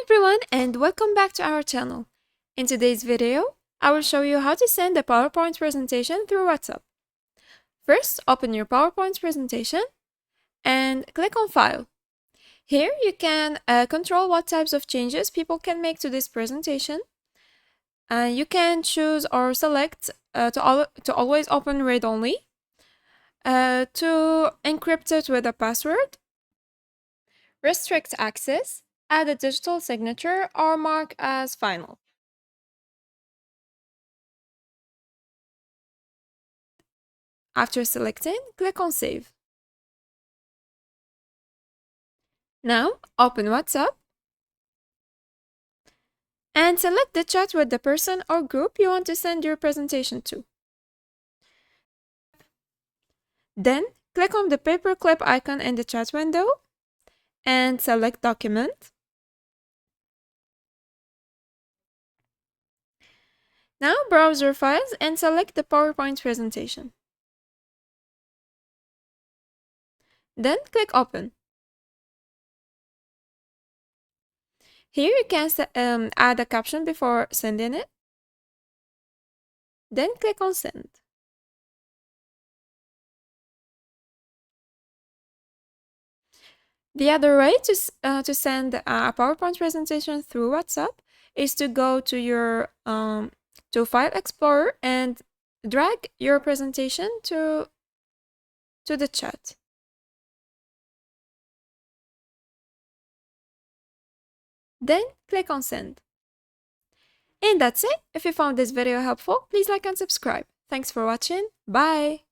everyone and welcome back to our channel. In today's video, I will show you how to send a PowerPoint presentation through WhatsApp. First, open your PowerPoint presentation and click on File. Here you can control what types of changes people can make to this presentation. You can choose or select to always open read-only, to encrypt it with a password, restrict access, add a digital signature, or mark as final. After selecting, click on Save. Now, open WhatsApp and select the chat with the person or group you want to send your presentation to. Then, click on the paperclip icon in the chat window and select Document. Now, browse your files and select the PowerPoint presentation. Then, click Open. Here you can add a caption before sending it. Then click on Send. The other way to send a PowerPoint presentation through WhatsApp is to go to your to File Explorer and drag your presentation to the chat. Then click on Send. And that's it. If you found this video helpful, please like and subscribe. Thanks for watching. Bye!